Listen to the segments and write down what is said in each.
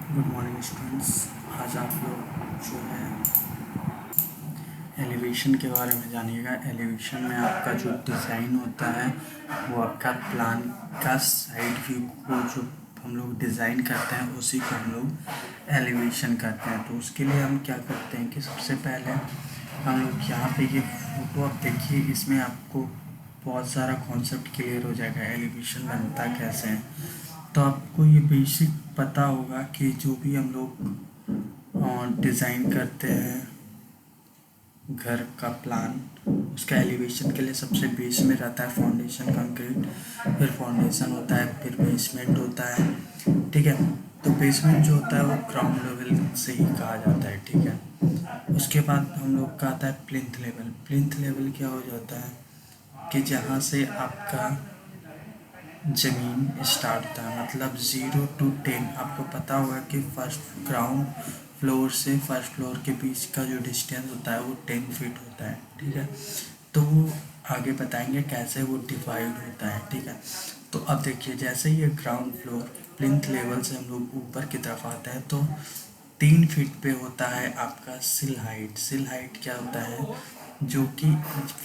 Good morning students. आज आप लोग जो है एलिवेशन के बारे में जानिएगा। एलिवेशन में आपका जो डिज़ाइन होता है वो आपका प्लान का साइड व्यू को जो हम लोग डिज़ाइन करते हैं उसी को हम लोग एलिवेशन करते हैं। तो उसके लिए हम क्या करते हैं कि सबसे पहले हम लोग यहाँ पे ये फ़ोटो आप देखिए, इसमें आपको बहुत सारा कॉन्सेप्ट क्लियर हो जाएगा एलिवेशन बनता कैसे है। तो आपको ये बेसिक पता होगा कि जो भी हम लोग डिज़ाइन करते हैं घर का प्लान, उसका एलिवेशन के लिए सबसे बेस में रहता है फाउंडेशन कंक्रीट, फिर फाउंडेशन होता है, फिर बेसमेंट होता है। ठीक है, तो बेसमेंट जो होता है वो ग्राउंड लेवल से ही कहा जाता है। ठीक है, उसके बाद हम लोग का आता है प्लिंथ लेवल। प्लिंथ लेवल क्या हो जाता है कि जहाँ से आपका ज़मीन स्टार्ट होता है, मतलब 0 to 10। आपको पता होगा कि फर्स्ट ग्राउंड फ्लोर से फर्स्ट फ्लोर के बीच का जो डिस्टेंस होता है वो 10 फीट होता है। ठीक है, तो वो आगे बताएंगे कैसे वो डिवाइड होता है। ठीक है, तो अब देखिए, जैसे ये ग्राउंड फ्लोर प्लिंथ लेवल से हम लोग ऊपर की तरफ आते हैं तो 3 फीट पे होता है आपका सिल हाइट। सिल हाइट क्या होता है, जो कि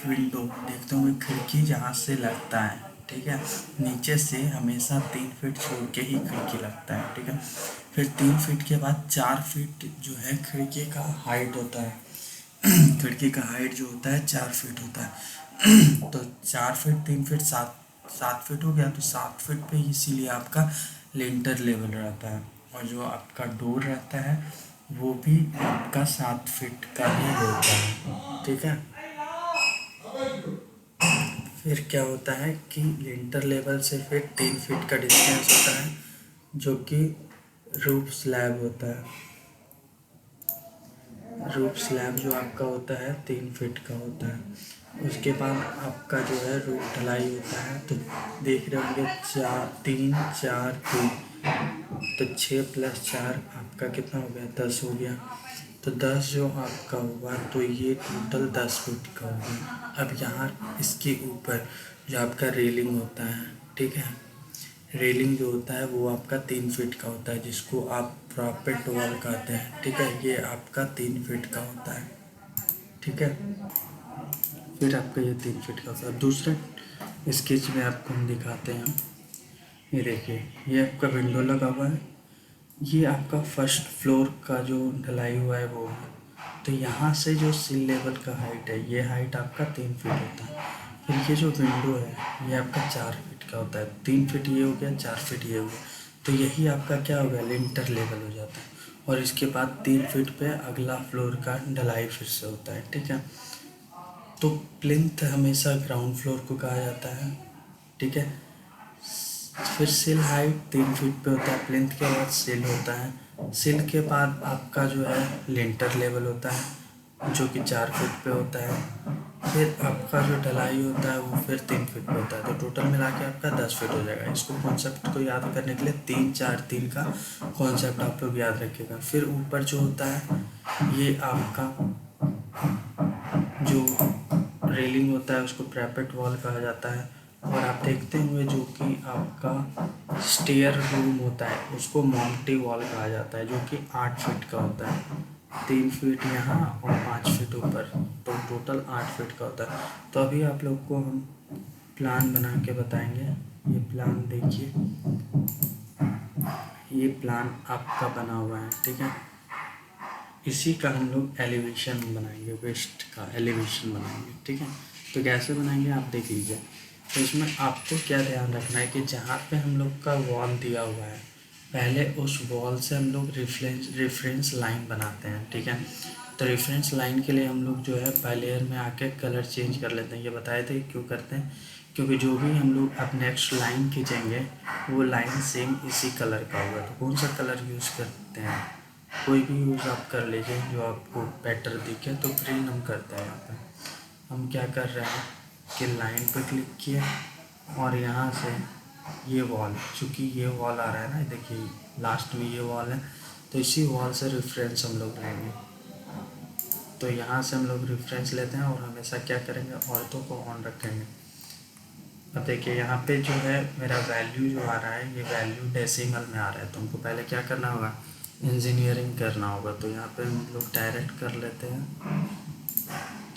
विंडो देखते होंगे, खिड़की जहाँ से लगता है। ठीक है, नीचे से हमेशा 3 फीट छोड़ के ही खिड़की लगता है। ठीक है, फिर 3 फीट के बाद 4 फीट जो है खिड़की का हाइट होता है। खिड़की का हाइट जो होता है 4 फीट होता है। तो 4 फीट, 3 फीट, 7 फीट हो गया। तो 7 फीट पे इसीलिए आपका लिंटर लेवल रहता है, और जो आपका डोर रहता है वो भी आपका 7 फीट का ही होता है। ठीक है, फिर क्या होता है कि लिंटर लेवल से फिर 3 फीट का डिस्टेंस होता है, जो कि रूफ स्लैब होता है। रूफ स्लैब जो आपका होता है 3 फीट का होता है। उसके बाद आपका जो है रूफ ढलाई होता है। तो देख रहे होंगे 4 3 4 3, तो 6 + 4 आपका कितना हो गया, 10 हो गया। तो 10 जो आपका हुआ तो ये टोटल 10 फीट का हो गया। अब यहाँ इसके ऊपर जो आपका रेलिंग होता है, ठीक है, रेलिंग जो होता है वो आपका 3 फीट का होता है, जिसको आप प्रॉपेट वॉल कहते हैं। ठीक है, ये आपका 3 फीट का होता है। ठीक है, फिर आपका ये 3 फीट का होता है। दूसरे स्केच में आपको हम दिखाते हैं। ये देखिए, ये आपका विंडो लगा हुआ है, ये आपका फर्स्ट फ्लोर का जो ढलाई हुआ है वो है। तो यहाँ से जो सिल लेवल का हाइट है, ये हाइट आपका 3 फीट होता है। फिर ये जो विंडो है ये आपका 4 फीट का होता है। 3 फीट ये हो गया, 4 फीट ये हो गया। तो यही आपका क्या हो गया, लिंटर लेवल हो जाता है। और इसके बाद 3 फीट पे अगला फ्लोर का ढलाई फिर से होता है। ठीक है, तो प्लिंथ हमेशा ग्राउंड फ्लोर को कहा जाता है। ठीक है, फिर सिल हाइट 3 फीट पे होता है। प्लिंथ के बाद सिल होता है। सिल के बाद आपका जो है लिंटर लेवल होता है, जो कि 4 फीट पे होता है। फिर आपका जो ढलाई होता है वो फिर 3 फीट पे होता है। तो टोटल मिला के आपका 10 फीट हो जाएगा। इसको कॉन्सेप्ट को याद करने के लिए 3 4 3 का कॉन्सेप्ट आप लोग याद रखिएगा। फिर ऊपर जो होता है ये आपका जो रेलिंग होता है उसको प्रैपेट वॉल कहा जाता है। और आप देखते हुए जो कि आपका स्टेयर रूम होता है उसको माउंटी वॉल कहा जाता है, जो कि 8 फीट का होता है। 3 फीट यहाँ और 5 फीट ऊपर, तो टोटल 8 फीट का होता है। तो अभी आप लोग को हम प्लान बना के बताएंगे। ये प्लान देखिए, ये प्लान आपका बना हुआ है। ठीक है, इसी का हम लोग एलिवेशन बनाएंगे, वेस्ट का एलिवेशन बनाएंगे। ठीक है, तो कैसे बनाएंगे आप देख लीजिए। तो इसमें आपको क्या ध्यान रखना है कि जहाँ पे हम लोग का वॉल दिया हुआ है, पहले उस वॉल से हम लोग रेफरेंस लाइन बनाते हैं। ठीक है, तो रेफरेंस लाइन के लिए हम लोग जो है लेयर में आके कलर चेंज कर लेते हैं। ये बताए थे क्यों करते हैं, क्योंकि जो भी हम लोग अब नेक्स्ट लाइन खींचेंगे वो लाइन सेम इसी कलर का होगा। तो कौन सा कलर यूज़ करते हैं, कोई भी यूज़ आप कर लीजिए जो आपको बेटर दिखे। तो ग्रीन हम करते हैं। यहाँ पे हम क्या कर रहे हैं कि लाइन पर क्लिक किए और यहाँ से ये वॉल, चूँकि ये वॉल आ रहा है ना, देखिए लास्ट में ये वॉल है, तो इसी वॉल से रेफरेंस हम लोग लेंगे। तो यहाँ से हम लोग रेफरेंस लेते हैं और हमेशा क्या करेंगे, ऑर्थो को ऑन रखेंगे। अब देखिए यहाँ पे जो है मेरा वैल्यू जो आ रहा है, ये वैल्यू डेसिमल में आ रहा है। तो हमको पहले क्या करना होगा, इंजीनियरिंग करना होगा तो यहाँ पे हम लोग डायरेक्ट कर लेते हैं।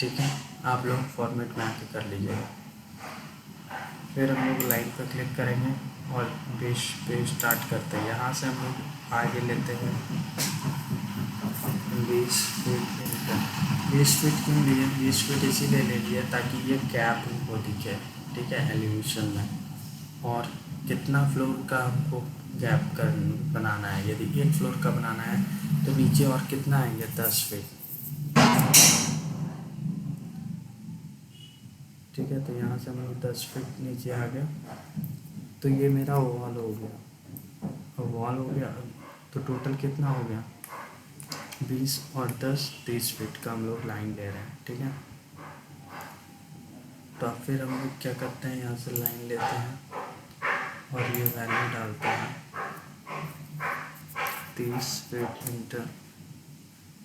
ठीक है, आप लोग फॉर्मेट में आके कर लीजिएगा। फिर हम लोग लाइन पर क्लिक करेंगे और बेस पे स्टार्ट करते हैं। यहाँ से हम लोग आगे लेते हैं 20 फीट। 20 फीट क्यों लिए? 20 फीट इसीलिए ले लिए ताकि ये गैप हमको दिखे। ठीक है, एलिवेशन में। और कितना फ्लोर का हमको गैप कर बनाना है? यदि एक फ्लोर का बनाना है तो नीचे और कितना आएंगे? 10 फीट। ठीक है, तो यहाँ से हम लोग 10 फीट नीचे आ गए तो ये मेरा वॉल हो गया। और वॉल हो गया तो टोटल कितना हो गया? 20 और 10 30 फीट का हम लोग लाइन ले रहे हैं। ठीक है, तो अब फिर हम लोग क्या करते हैं, यहाँ से लाइन लेते हैं और ये वैल्यू डालते हैं 30 फीट इंटर।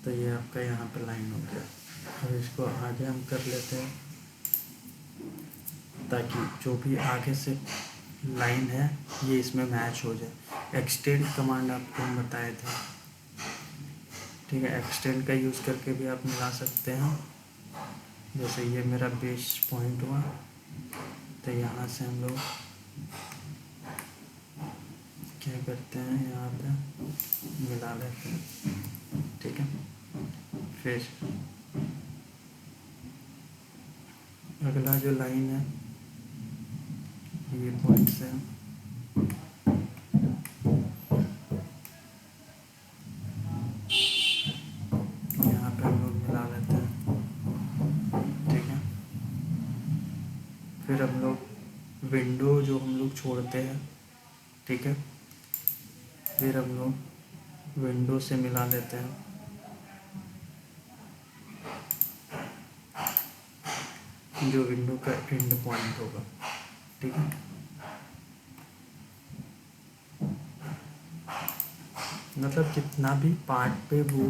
तो ये आपका यहाँ पे लाइन हो गया। अब इसको आगे हम कर लेते हैं ताकि जो भी आगे से लाइन है ये इसमें मैच हो जाए। एक्सटेंड कमांड आपको हम बताए थे। ठीक है, एक्सटेंड का यूज़ करके भी आप मिला सकते हैं। जैसे ये मेरा बेस पॉइंट हुआ तो यहाँ से हम लोग क्या करते हैं, यहाँ पे मिला लेते हैं। ठीक है, फिर अगला जो लाइन है ये पॉइंट से यहाँ पे हम लोग मिला लेते हैं। ठीक है, फिर हम लोग विंडो जो हम लोग छोड़ते हैं। ठीक है, फिर हम लोग विंडो से मिला लेते हैं। जो विंडो का एंड पॉइंट होगा। ठीक है, मतलब जितना भी पार्ट पे वो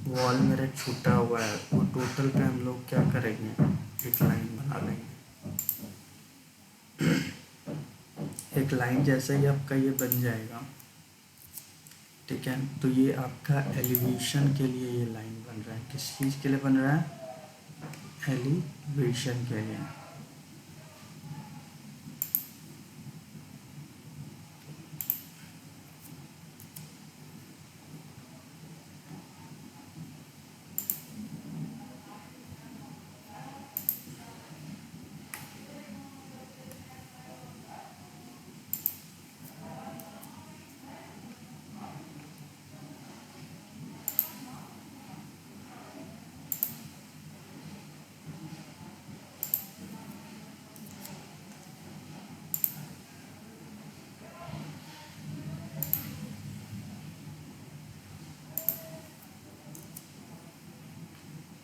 वॉल मेरा छूटा हुआ है वो टोटल पे हम लोग क्या करेंगे, एक लाइन बना लेंगे। एक लाइन जैसा ही आपका ये बन जाएगा। ठीक है, तो ये आपका एलिवेशन के लिए ये लाइन बन रहा है। किस चीज़ के लिए बन रहा है? एलिवेशन के लिए।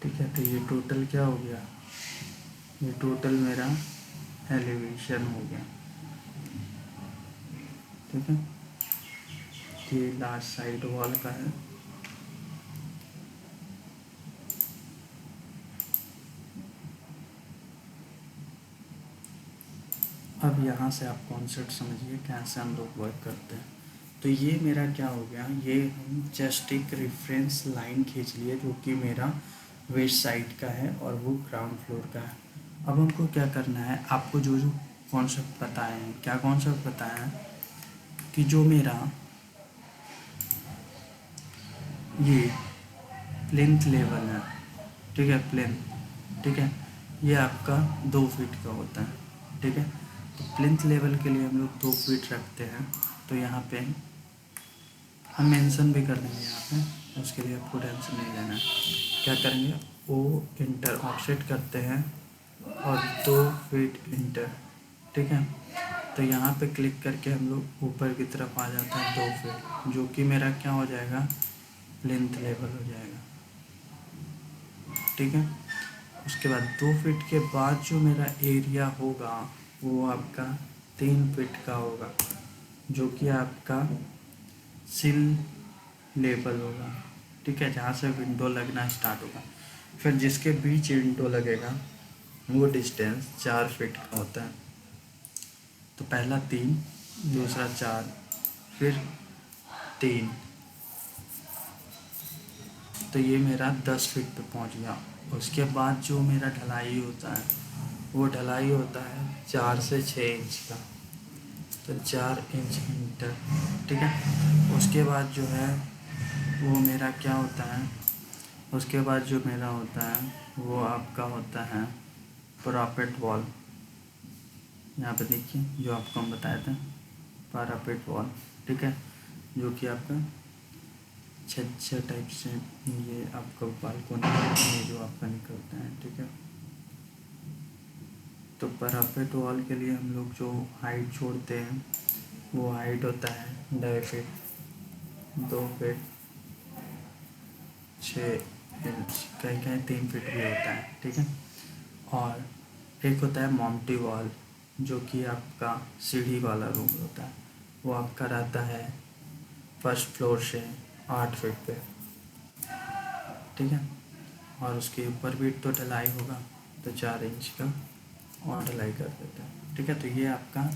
ठीक है, तो ये टोटल क्या हो गया? ये टोटल मेरा एलिवेशन हो गया। ठीक है, ये लास्ट साइड वॉल का है। अब यहाँ से आप कॉन्सेप्ट समझिए कैसे हम लोग वर्क करते हैं। तो ये मेरा क्या हो गया, ये हम जस्ट एक रेफरेंस लाइन खींच लिए जो कि मेरा वेस्ट साइड का है और वो ग्राउंड फ्लोर का है। अब हमको क्या करना है, आपको जो जो कॉन्सेप्ट बताए हैं, क्या कॉन्सेप्ट बताया है कि जो मेरा ये प्लिंथ लेवल है। ठीक है, प्लिंथ। ठीक है, ये आपका 2 फीट का होता है। ठीक है, तो प्लिंथ लेवल के लिए हम लोग 2 फीट रखते हैं। तो यहाँ पे हम मेंशन भी कर देंगे यहाँ पे, उसके लिए आपको टेंशन नहीं लेना है। क्या करेंगे, ओ इंटर ऑफसेट करते हैं और 2 फीट इंटर। ठीक है, तो यहाँ पे क्लिक करके हम लोग ऊपर की तरफ आ जाते हैं 2 फीट, जो कि मेरा क्या हो जाएगा, प्लिंथ लेवल हो जाएगा। ठीक है, उसके बाद 2 फीट के बाद जो मेरा एरिया होगा वो आपका 3 फीट का होगा, जो कि आपका सिल लेवल होगा। ठीक है, जहाँ से विंडो लगना स्टार्ट होगा। फिर जिसके बीच विंडो लगेगा वो डिस्टेंस 4 फीट का होता है। तो पहला 3, दूसरा 4, फिर 3, तो ये मेरा 10 फीट पे पहुंच गया। उसके बाद जो मेरा ढलाई होता है वो ढलाई होता है 4 से 6 इंच का, तो 4 इंच मीटर, ठीक है। उसके बाद जो है वो मेरा क्या होता है, उसके बाद जो मेरा होता है वो आपका होता है पैरापेट वॉल। यहाँ पे देखिए जो आपको हम बताए थे पैरापेट वॉल, ठीक है, जो कि आपका छज्जा टाइप से ये आपका बालकोनी ये जो आपका निकलता है, ठीक है। तो पैरापेट वॉल के लिए हम लोग जो हाइट छोड़ते हैं वो हाइट होता है 2.5 फीट, 2 फीट 6 इंच, कहीं कहीं 3 फीट भी होता है, ठीक है। और एक होता है मॉन्टी वॉल, जो कि आपका सीढ़ी वाला रूम होता है, वो आपका रहता है फर्स्ट फ्लोर से 8 फीट पे, ठीक है। और उसके ऊपर भी तो ढलाई होगा, तो 4 इंच का और ढलाई कर देते हैं, ठीक है। तो ये आपका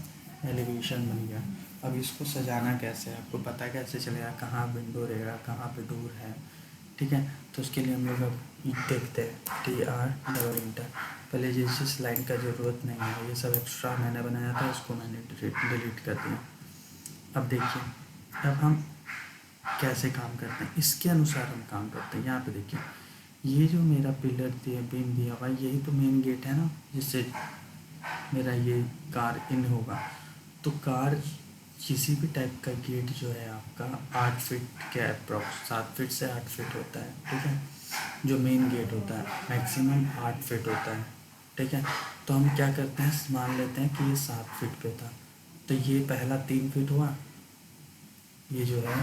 एलिवेशन बन गया। अब इसको सजाना कैसे है, आपको पता कैसे चलेगा कहाँ विंडो रहेगा, कहाँ पे डोर है, ठीक है। तो उसके लिए हम लोग अब देखते हैं TR डबल इंटर। पहले जिस लाइन का ज़रूरत नहीं है, ये सब एक्स्ट्रा मैंने बनाया था, इसको मैंने डिलीट कर दिया। अब देखिए अब हम कैसे काम करते हैं, इसके अनुसार हम काम करते हैं। यहाँ पे देखिए ये जो मेरा पिलर दिया, बीम दिया हुआ, यही तो मेन गेट है ना, जिससे मेरा ये कार इन होगा। तो कार किसी भी टाइप का गेट जो है आपका 8 फीट के अप्रॉक्स, 7 फीट से 8 फीट होता है, ठीक है। जो मेन गेट होता है मैक्सिमम 8 फीट होता है, ठीक है। तो हम क्या करते हैं, मान लेते हैं कि ये 7 फीट पे था, तो ये पहला 3 फीट हुआ, ये जो है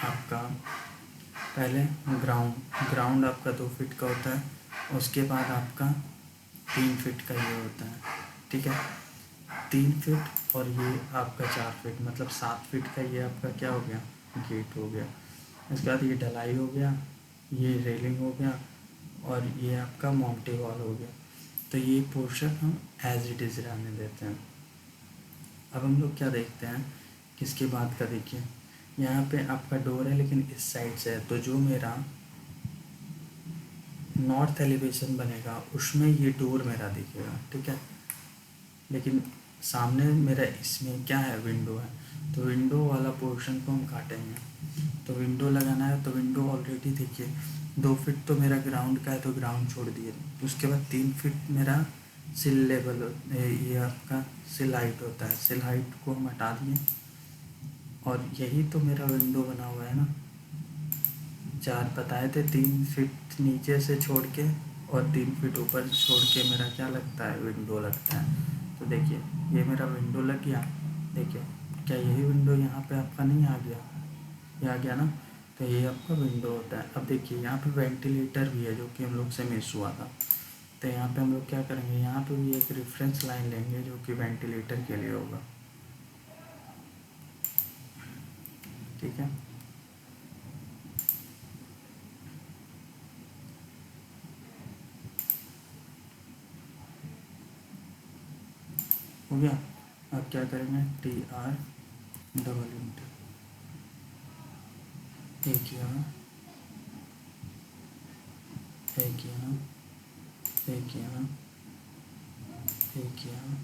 आपका पहले ग्राउंड आपका 2 फीट का होता है, उसके बाद आपका 3 फीट का ये होता है, ठीक है। 3 फीट और ये आपका 4 फीट, मतलब 7 फीट का ये आपका क्या हो गया, गेट हो गया। इसके बाद ये ढलाई हो गया, ये रेलिंग हो गया, और ये आपका माउंटी वॉल हो गया। तो ये पोर्शन हम एज इट इज़ रहने देते हैं। अब हम लोग क्या देखते हैं, किसके बाद का देखिए, यहाँ पे आपका डोर है लेकिन इस साइड से है, तो जो मेरा नॉर्थ एलिवेशन बनेगा उसमें ये डोर मेरा दिखेगा, ठीक है। लेकिन सामने मेरा इसमें क्या है, विंडो है, तो विंडो वाला पोर्शन को हम काटेंगे। तो विंडो लगाना है, तो विंडो ऑलरेडी देखिए 2 फीट तो मेरा ग्राउंड का है, तो ग्राउंड छोड़ दिए। उसके बाद 3 फीट मेरा सिल लेवल, ये आपका सिल हाइट होता है, सिल हाइट को हम हटा दिए। और यही तो मेरा विंडो बना हुआ है ना, 4 बताए थे, 3 फीट नीचे से छोड़ के और 3 फीट ऊपर छोड़ के मेरा क्या लगता है, विंडो लगता है। तो देखिए ये मेरा विंडो लग गया, देखिए क्या यही विंडो यहाँ पे आपका नहीं आ गया, ये आ गया ना, तो ये आपका विंडो होता है। अब देखिए यहाँ पे वेंटिलेटर भी है, जो कि हम लोग से मिस हुआ था। तो यहाँ पे हम लोग क्या करेंगे, यहाँ पे भी एक रेफरेंस लाइन लेंगे जो कि वेंटिलेटर के लिए होगा, ठीक है। हो गया। अब क्या करेंगे, TR डबल इंटर, एक यहाँ, एक यहाँ, एक यहाँ, एक यहाँ,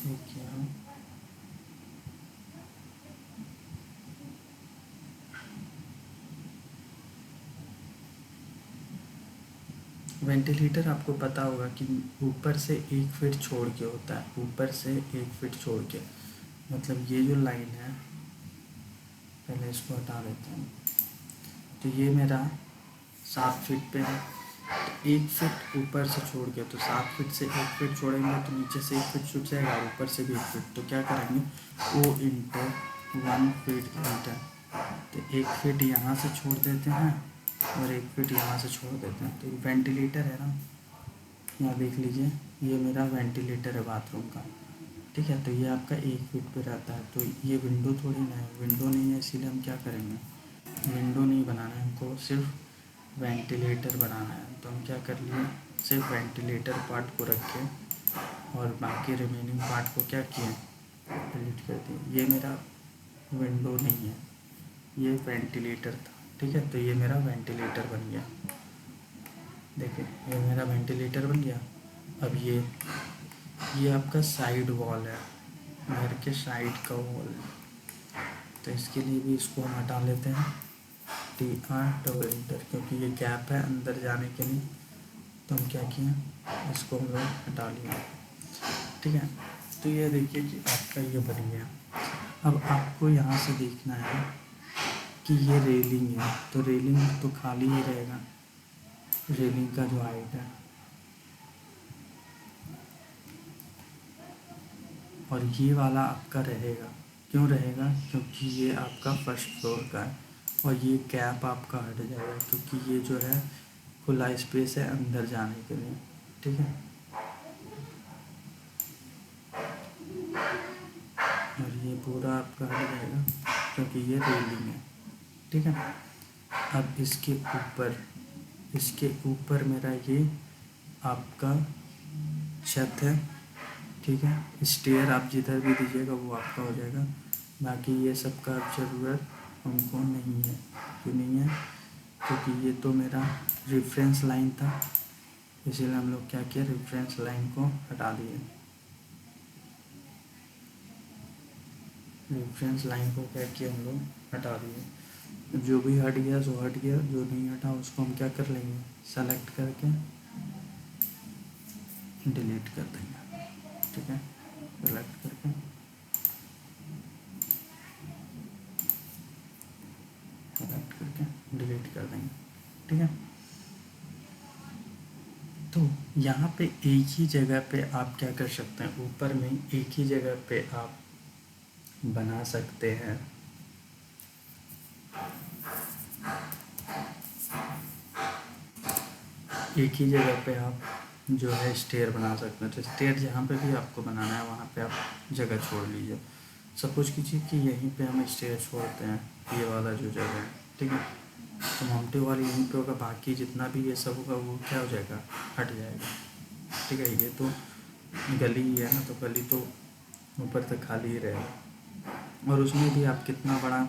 एक यहाँ, वेंटिलेटर आपको पता होगा कि ऊपर से 1 फीट छोड़ के होता है, ऊपर से 1 फीट छोड़ के, मतलब ये जो लाइन है, पहले इसको हटा देते हैं। तो ये मेरा 7 फीट पे है, तो 1 फीट ऊपर से छोड़ के, तो 7 फीट से 1 फीट छोड़ेंगे तो नीचे से 1 फीट छूट जाएगा, ऊपर से भी 1 फीट। तो क्या करेंगे, O इंटर 1 फीट इंटर, तो 1 फीट यहाँ से छोड़ देते हैं और 1 फीट यहाँ से छोड़ देते हैं। तो वेंटिलेटर है ना, यहाँ देख लीजिए ये मेरा वेंटिलेटर है बाथरूम का, ठीक है। तो ये आपका 1 फीट पे रहता है, तो ये विंडो थोड़ी ना है, विंडो नहीं है, इसीलिए हम क्या करेंगे, विंडो नहीं बनाना है हमको, सिर्फ वेंटिलेटर बनाना है। तो हम क्या कर लिए, सिर्फ वेंटिलेटर पार्ट को रखे और बाकी रिमेनिंग पार्ट को क्या किए, डिलीट कर दिए। ये मेरा विंडो नहीं है, ये वेंटिलेटर था, ठीक है। तो ये मेरा वेंटिलेटर बन गया, देखिए ये मेरा वेंटिलेटर बन गया। अब ये आपका साइड वॉल है, घर के साइड का वॉल है। तो इसके लिए भी इसको हम हटा लेते हैं, TR क्योंकि ये गैप है अंदर जाने के लिए। तो हम क्या किए, इसको हम लोग हटा लिए, ठीक है। तो ये देखिए कि आपका ये बन गया। अब आपको यहाँ से देखना है कि ये रेलिंग है, तो रेलिंग तो खाली ही रहेगा, रेलिंग का जो हाइट है। और ये वाला आपका रहेगा, क्यों रहेगा, क्योंकि ये आपका फर्स्ट फ्लोर का है। और ये गैप आपका हट जाएगा क्योंकि ये जो है खुला स्पेस है अंदर जाने के लिए, ठीक है। और ये पूरा आपका हट जाएगा क्योंकि ये रेलिंग है, ठीक है। अब इसके ऊपर मेरा ये आपका छत है, ठीक है। स्टेयर आप जिधर भी दीजिएगा वो आपका हो जाएगा। बाकी ये सब का ज़रूरत हमको नहीं है, क्यों नहीं है, क्योंकि ये तो मेरा रेफरेंस लाइन था, इसीलिए हम लोग क्या किया, रेफरेंस लाइन को हटा दिए। रेफरेंस लाइन को क्या किया, हम लोग हटा दिए। जो भी हट गया सो हट गया, जो नहीं हटा उसको हम क्या कर लेंगे, सेलेक्ट करके डिलीट कर देंगे, ठीक है। सेलेक्ट करके सेलेक्ट करके डिलीट कर देंगे, ठीक है। तो यहाँ पे एक ही जगह पे आप क्या कर सकते हैं, ऊपर में एक ही जगह पे आप बना सकते हैं एक ही जगह पे आप जो है स्टेयर बना सकते हैं। तो स्टेयर जहाँ पे भी आपको बनाना है वहाँ पे आप जगह छोड़ लीजिए। सपोज कीजिए कि यहीं पे हम स्टेयर छोड़ते हैं, ये वाला जो जगह है, ठीक है। तो ममटे वाली यहीं पे होगा, बाकी जितना भी ये सब होगा वो क्या हो जाएगा, हट जाएगा, ठीक है। ये तो गली ही है ना, तो गली तो ऊपर तक खाली ही रहेगा। और उसमें भी आप कितना बड़ा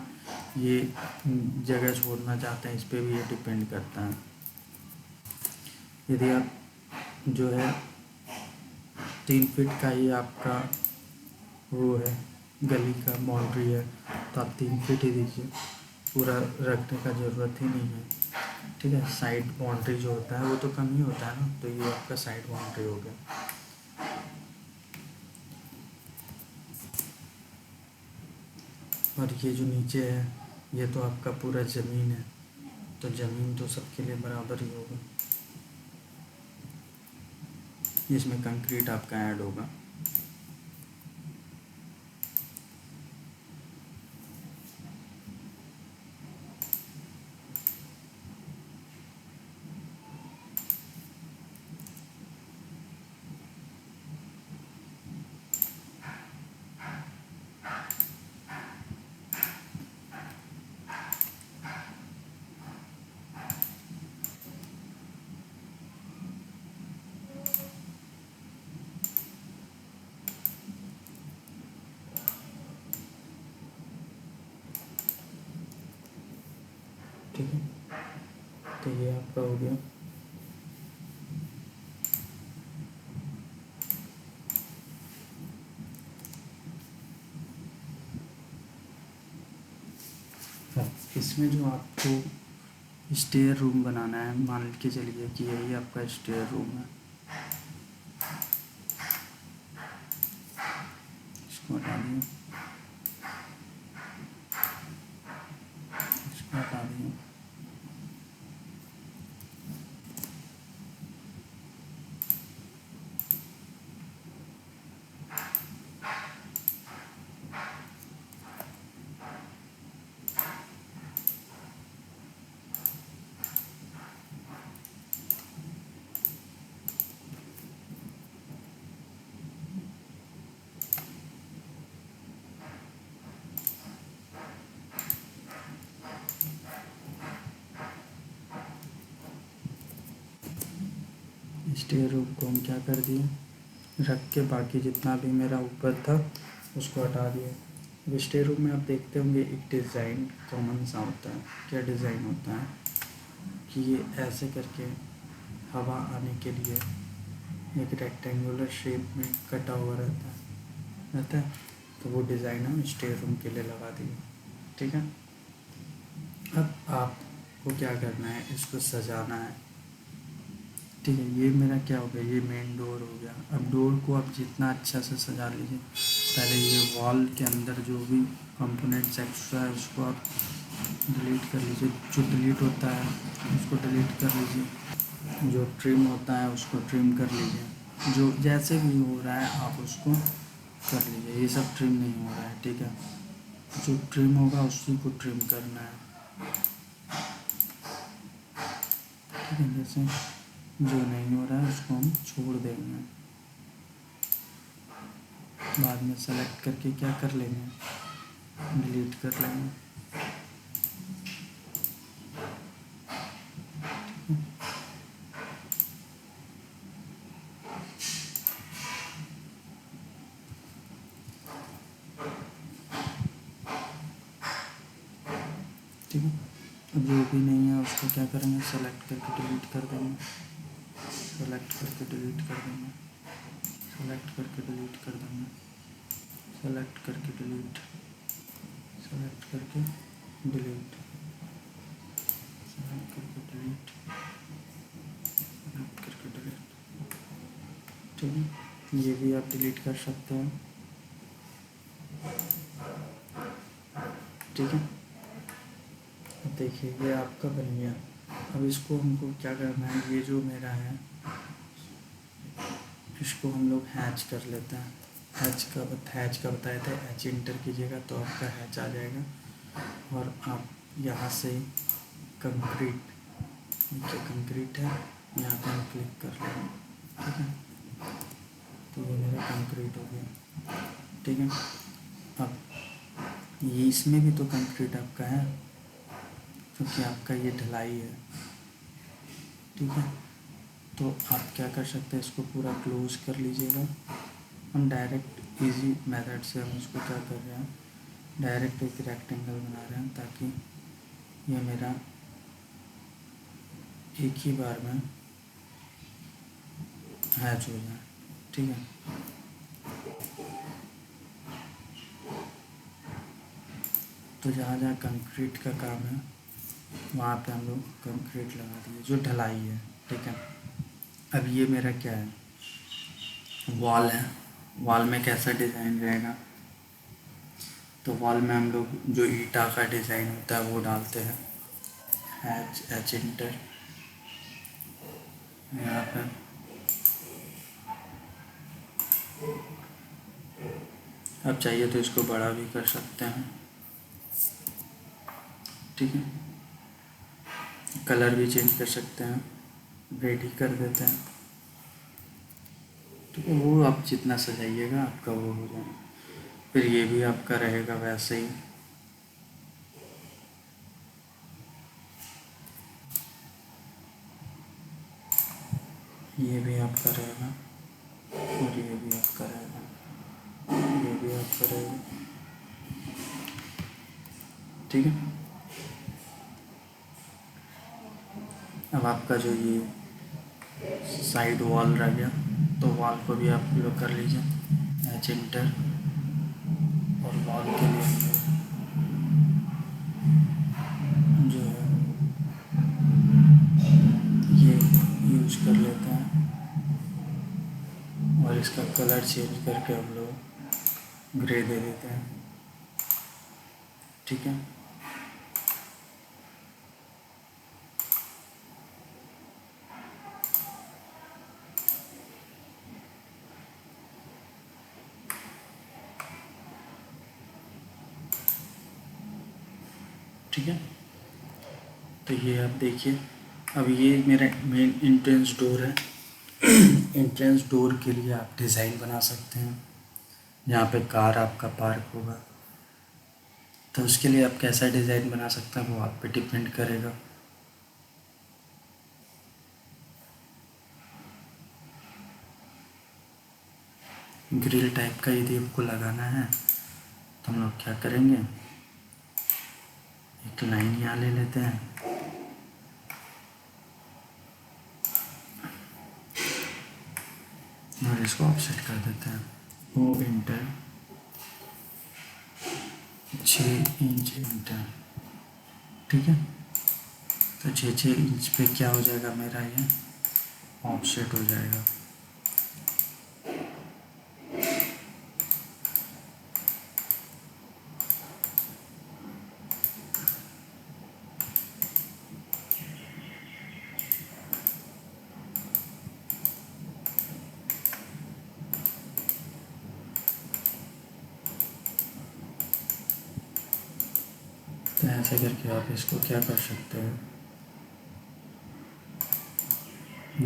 ये जगह छोड़ना चाहते हैं इस पर भी ये डिपेंड करता है। यदि आप जो है 3 फीट का ही आपका वो है, गली का बाउंड्री है, तो आप 3 फीट ही दीजिए, पूरा रखने का ज़रूरत ही नहीं है, ठीक है। साइड बाउंड्री जो होता है वो तो कम ही होता है ना, तो ये आपका साइड बाउंड्री हो गया। और ये जो नीचे है ये तो आपका पूरा ज़मीन है, तो ज़मीन तो सबके लिए बराबर ही होगा, इसमें कंक्रीट आपका ऐड होगा। ठीक है, तो ये आपका हो गया। इसमें जो आपको स्टेयर रूम बनाना है, मान के चलिए कि यही आपका स्टेयर रूम है, इसको हटा दिए, इसको हटा दिए। स्टेयर रूम को हम क्या कर दिए, रख के बाकी जितना भी मेरा ऊपर था उसको हटा दिए। स्टे रूम में आप देखते होंगे एक डिज़ाइन कॉमन सा होता है। क्या डिज़ाइन होता है कि ये ऐसे करके हवा आने के लिए एक रेक्टेंगुलर शेप में कटा हुआ रहता है। तो वो डिज़ाइन हम स्टे रूम के लिए लगा दिए। ठीक है, अब आपको क्या करना है, इसको सजाना है। ठीक है, ये मेरा क्या हो गया, ये मेन डोर हो गया। अब डोर को आप जितना अच्छा से सजा लीजिए। पहले ये वॉल के अंदर जो भी कंपोनेंट्स एक्स्ट्रा है उसको आप डिलीट कर लीजिए। जो डिलीट होता है उसको डिलीट कर लीजिए। जो ट्रिम होता है उसको ट्रिम कर लीजिए। जो जैसे भी हो रहा है आप उसको कर लीजिए। ये सब ट्रिम नहीं हो रहा है, ठीक है। जो ट्रिम होगा उसी को ट्रिम करना है। ठीक है, जैसे जो नहीं हो रहा है उसको हम छोड़ देंगे। बाद में सेलेक्ट करके क्या कर लेंगे, डिलीट कर लेंगे। ठीक है, अब जो भी नहीं है उसको क्या करेंगे, सेलेक्ट करके डिलीट कर देंगे। सेलेक्ट करके डिलीट कर देंगे। सेलेक्ट करके डिलीट कर देंगे। सेलेक्ट करके डिलीट। सेलेक्ट करके डिलीट। सेलेक्ट करके डिलीट। सेलेक्ट करके डिलीट। ठीक है, ये भी आप डिलीट कर सकते हैं। ठीक है, अब देखिए ये आपका बन गया। अब इसको हमको क्या करना है, ये जो मेरा है इसको हम लोग हैच कर लेते हैं। हैच का बताए थे, हैच इंटर कीजिएगा तो आपका हैच आ जाएगा। और आप यहाँ से कंक्रीट, नीचे कंक्रीट है, यहाँ पे हम क्लिक कर लेंगे। ठीक है, तो ये मेरा कंक्रीट हो गया। ठीक है, अब ये इसमें भी तो कंक्रीट आपका है क्योंकि आपका ये ढलाई है। ठीक है, तो आप क्या कर सकते हैं, इसको पूरा क्लोज कर लीजिएगा। हम डायरेक्ट इजी मेथड से हम इसको क्या कर रहे हैं, डायरेक्ट एक रेक्टेंगल बना रहे हैं ताकि ये मेरा एक ही बार में हैच हो जाए। ठीक है, तो जहाँ जहाँ कंक्रीट का काम है वहाँ पे हम लोग कंक्रीट लगा दिए, जो ढलाई है। ठीक है, अब ये मेरा क्या है, वॉल है। वॉल में कैसा डिज़ाइन रहेगा, तो वॉल में हम लोग जो ईटा का डिज़ाइन होता है वो डालते हैं। एच इंटर, यहाँ पर आप चाहिए तो इसको बड़ा भी कर सकते हैं। ठीक है, कलर भी चेंज कर सकते हैं, रेड ही कर देते हैं। ठीक है, वो आप जितना सजाइएगा आपका वो हो जाएगा। फिर ये भी आपका रहेगा वैसे ही। ये भी आपका रहेगा और ये भी आपका रहेगा, ये भी आपका रहेगा। ठीक है, अब आपका जो ये साइड वॉल रह गया तो वॉल को भी आप लोग कर लीजिए एच इंटर। और वॉल के लिए हम लोग जो है ये यूज कर लेते हैं और इसका कलर चेंज करके हम लोग ग्रे दे देते हैं। ठीक है, ठीक है, तो ये आप देखिए। अब ये मेरा मेन एंट्रेंस डोर है। एंट्रेंस डोर के लिए आप डिज़ाइन बना सकते हैं, यहाँ पे कार आपका पार्क होगा। तो उसके लिए आप कैसा डिज़ाइन बना सकते हैं वो आप पे डिपेंड करेगा। ग्रिल टाइप का यदि आपको लगाना है तो हम लोग क्या करेंगे, एक लाइन यहाँ ले लेते हैं और इसको ऑफसेट कर देते हैं। ओ इंटर 6 इंच इंटर, ठीक है। तो 6 इंच पे क्या हो जाएगा मेरा, ये ऑफसेट हो जाएगा। तो ऐसे करके आप इसको क्या कर सकते हो,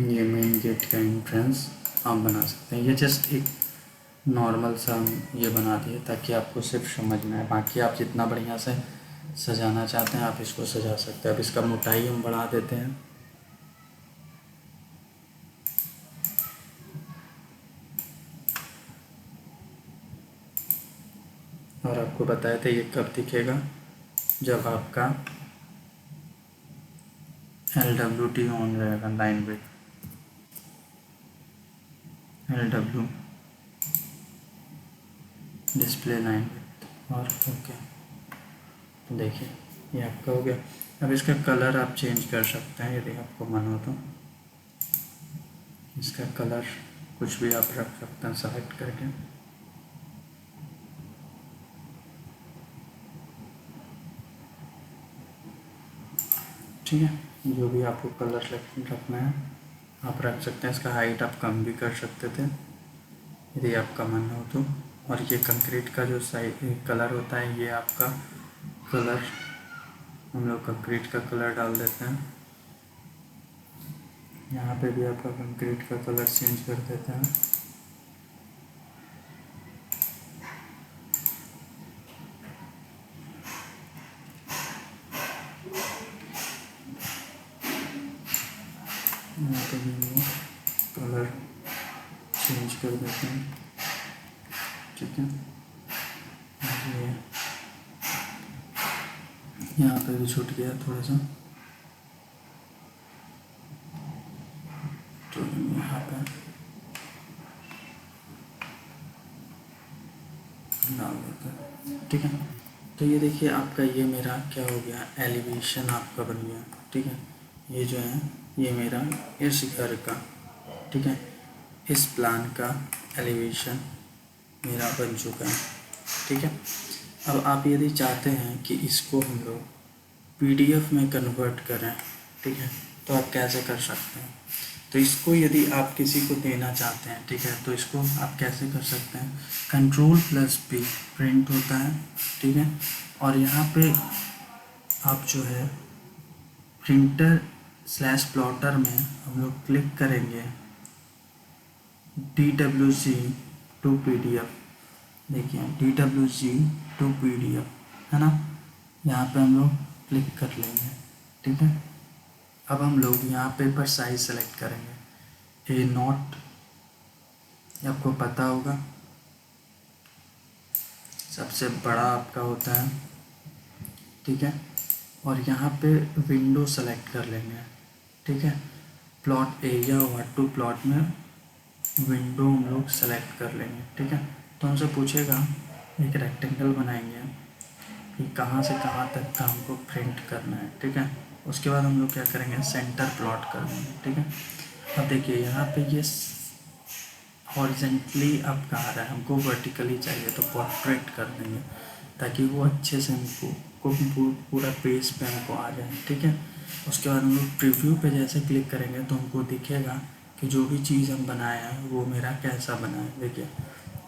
ये मेन गेट का एंट्रेंस आप बना सकते हैं। ये जस्ट एक नॉर्मल सा हम ये बना दिए ताकि आपको सिर्फ समझ में आए। बाकी आप जितना बढ़िया से सजाना चाहते हैं आप इसको सजा सकते हैं। अब इसका मोटाई हम बढ़ा देते हैं। और आपको बताया था ये कब दिखेगा, जब आपका LWT ऑन रहेगा, line width LW display line width. और ओके, तो देखिए ये आपका हो गया। अब इसका कलर आप चेंज कर सकते हैं यदि आपको मन हो तो। इसका कलर कुछ भी आप रख सकते हैं सेलेक्ट करके। ठीक है, जो भी आपको कलर रखना है आप रख सकते हैं। इसका हाइट आप कम भी कर सकते थे यदि आपका मन हो तो। और ये कंक्रीट का जो कलर होता है, ये आपका कलर हम लोग कंक्रीट का कलर डाल देते हैं। यहाँ पे भी आपका कंक्रीट का कलर चेंज कर देते हैं। यहाँ पे भी कलर चेंज कर देते हैं, ठीक है। ये यहाँ पे भी छूट गया थोड़ा सा, तो यहाँ पे डाल देते हैं, ठीक है। तो ये देखिए आपका ये मेरा क्या हो गया, एलिवेशन आपका बन गया, ठीक है। ये जो है ये मेरा इस घर का, ठीक है, इस प्लान का एलिवेशन मेरा बन चुका है, ठीक है। अब आप यदि चाहते हैं कि इसको हम लोग PDF में कन्वर्ट करें, ठीक है, तो आप कैसे कर सकते हैं। तो इसको यदि आप किसी को देना चाहते हैं, ठीक है, तो इसको आप कैसे कर सकते हैं, Ctrl+P प्रिंट होता है, ठीक है। और यहाँ पे आप जो है प्रिंटर/प्लॉटर में हम लोग क्लिक करेंगे DWG टू PDF, देखिए DWG टू PDF है ना। यहाँ पे हम लोग क्लिक कर लेंगे, ठीक है। अब हम लोग यहाँ पेपर साइज सेलेक्ट करेंगे A0, आपको पता होगा सबसे बड़ा आपका होता है, ठीक है। और यहाँ पे विंडो सेलेक्ट कर लेंगे, ठीक है। प्लॉट एरिया 1 प्लॉट में विंडो हम लोग सेलेक्ट कर लेंगे, ठीक है। तो हमसे पूछेगा एक रेक्टेंगल बनाएंगे कि कहाँ से कहाँ तक का हमको प्रिंट करना है, ठीक है। उसके बाद हम लोग क्या करेंगे, सेंटर प्लॉट कर देंगे, ठीक है। अब देखिए यहाँ पे ये हॉरिजेंटली अब कहाँ आ रहा है, हमको वर्टिकली चाहिए तो पोर्ट्रेट कर देंगे ताकि वो अच्छे से हमको पूरा पेज पे हमको आ जाए, ठीक है। उसके बाद हम लोग प्रीव्यू पे जैसे क्लिक करेंगे तो हमको दिखेगा कि जो भी चीज़ हम बनाए हैं वो मेरा कैसा बना है, देखिए।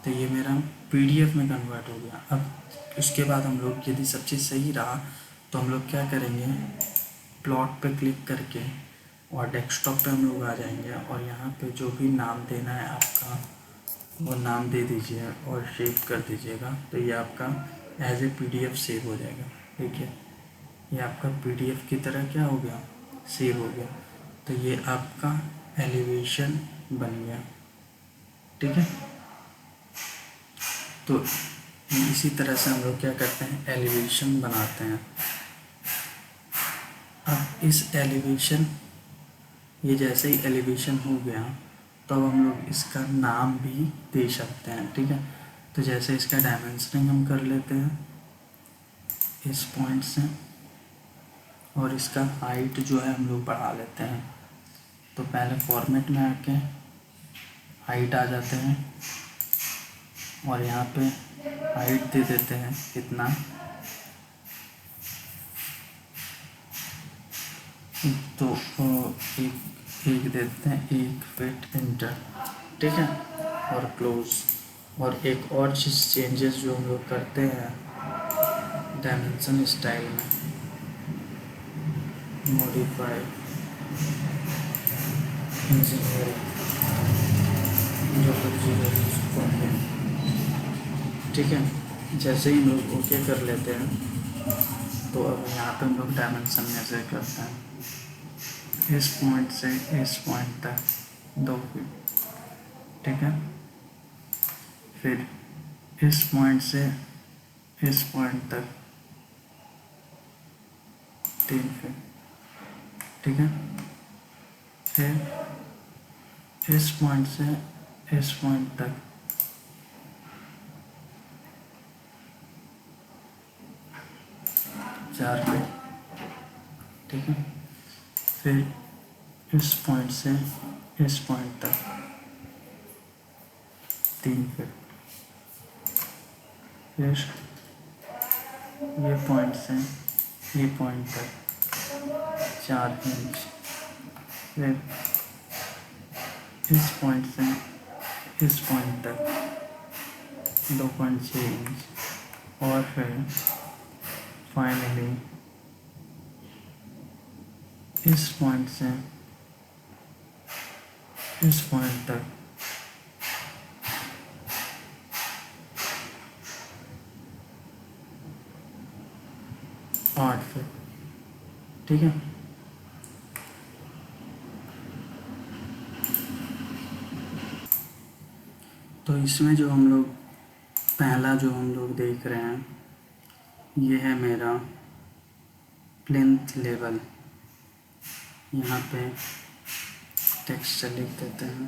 तो ये मेरा PDF में कन्वर्ट हो गया। अब उसके बाद हम लोग यदि सब चीज़ सही रहा तो हम लोग क्या करेंगे, प्लॉट पे क्लिक करके और डेस्कटॉप पे हम लोग आ जाएंगे और यहाँ पे जो भी नाम देना है आपका वो नाम दे दीजिए और सेव कर दीजिएगा। तो ये आपका एज ए PDF सेव हो जाएगा, देखिए ये आपका PDF की तरह क्या हो गया, सेव हो गया। तो ये आपका एलिवेशन बन गया, ठीक है। तो इसी तरह से हम लोग क्या करते हैं, एलिवेशन बनाते हैं। अब इस एलिवेशन, ये जैसे ही एलिवेशन हो गया तो अब हम लोग इसका नाम भी दे सकते हैं, ठीक है। तो जैसे इसका डायमेंशनिंग हम कर लेते हैं इस पॉइंट से, और इसका हाइट जो है हम लोग बढ़ा लेते हैं। तो पहले फॉर्मेट में आके हाइट आ जाते हैं और यहाँ पे हाइट दे देते हैं कितना, तो एक देते हैं 1 फीट इंटर, ठीक है। और क्लोज, और एक और चीज़ चेंजेस जो हम लोग करते हैं डायमेंशन स्टाइल में, मॉडिफाई इंजीनियरिंग जो ठीक है। जैसे ही हम लोग ओके कर लेते हैं तो अब यहाँ पे हम लोग डायमेंशन मेजर करते हैं इस पॉइंट से इस पॉइंट तक 2 फीट, ठीक है। फिर इस पॉइंट से इस पॉइंट तक 3 फीट, ठीक है। फिर इस पॉइंट से इस पॉइंट तक 4 फीट, ठीक है। फिर इस पॉइंट से इस पॉइंट तक 3 फीट, फिर ये पॉइंट से ये पॉइंट तक 4 इंच, फिर इस पॉइंट से इस पॉइंट तक 2.6 इंच, और फिर फाइनली इस पॉइंट से इस पॉइंट तक 8 फीट, ठीक है। तो इसमें जो हम लोग पहला जो हम लोग देख रहे हैं, ये है मेरा प्लिंथ लेवल। यहाँ पे टेक्स्ट से लिख देते हैं,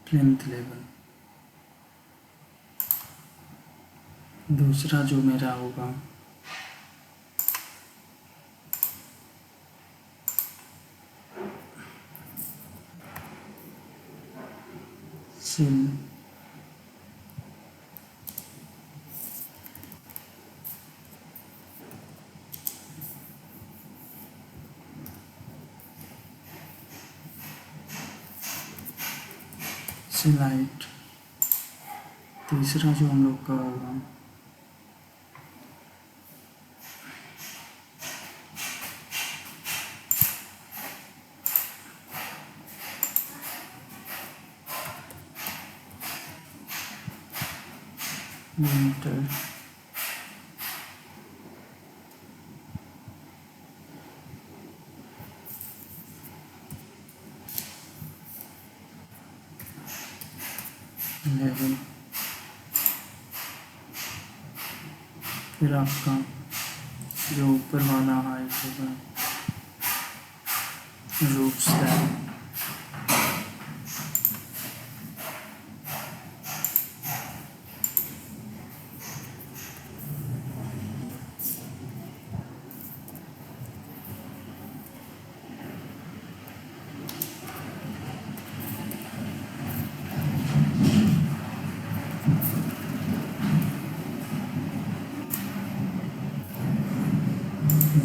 प्लिंथ लेवल। दूसरा जो मेरा होगा सिल सिलाइट। तीसरा जो हम लोग का होगा मीटर लेवल। फिर आपका जो ऊपर वाला हाइट होगा रूफ स्लैब,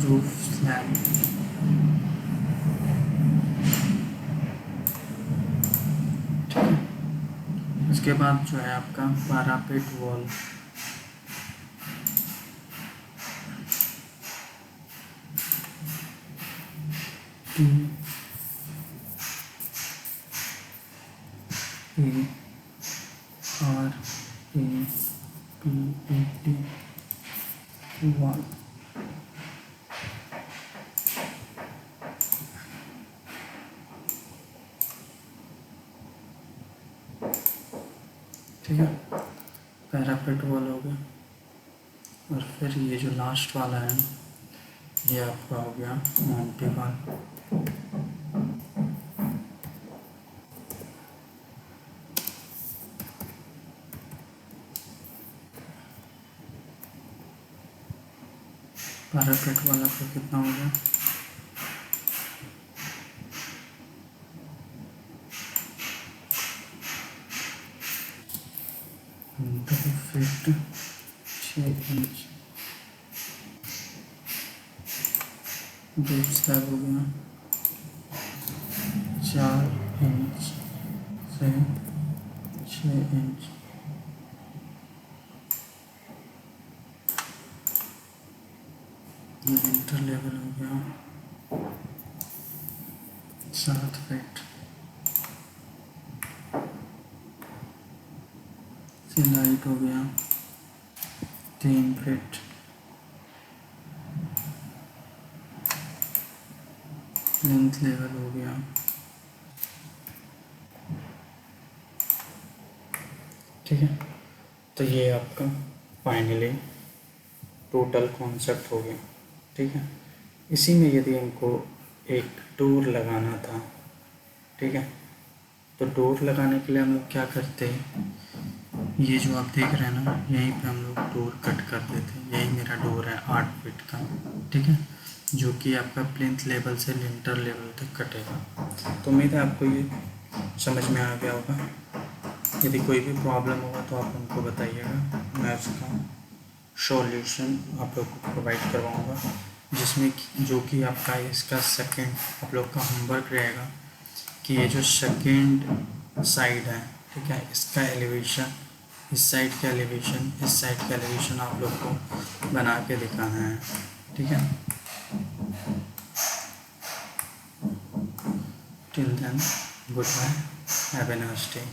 रूफ स्लैब। ठीक है। उसके बाद जो है आपका 12 फीट वॉल। ARAPET 1। ठीक है, पैरापेट वॉल हो गया। और फिर ये जो लास्ट वाला है ये आपका हो गया मोंटी वॉल। पैरापेट वाला का कितना हो गया? 2 फीट 6 इंच। डीप स्लैब हो गया 4 इंच से 6 इंच। इंटर लेवल हो गया 7 फीट। सिलाइट हो गया 3 फीट। लेंथ लेवल हो गया, ठीक है। तो ये आपका फाइनली टोटल कॉन्सेप्ट हो गया, ठीक है। इसी में यदि हमको एक डोर लगाना था, ठीक है, तो डोर लगाने के लिए हम लोग क्या करते हैं, ये जो आप देख रहे हैं ना, यहीं पे हम लोग डोर कट कर देते हैं। यही मेरा डोर है 8 फीट का, ठीक है, जो कि आपका प्लिंथ लेवल से लिंटर लेवल तक कटेगा। तो उम्मीद है आपको ये समझ में आ गया होगा। यदि कोई भी प्रॉब्लम होगा तो आप हमको बताइएगा, मैं उसका सॉल्यूशन आप लोग को प्रोवाइड करवाऊँगा, जिसमें जो कि आपका इसका सेकेंड आप लोग का होमवर्क रहेगा कि ये जो सेकेंड साइड है, ठीक है, इसका एलिवेशन, इस साइड का एलिवेशन, इस साइड का एलिवेशन आप लोग को बना के दिखाना है, ठीक है। Till then, goodbye, have a nice day.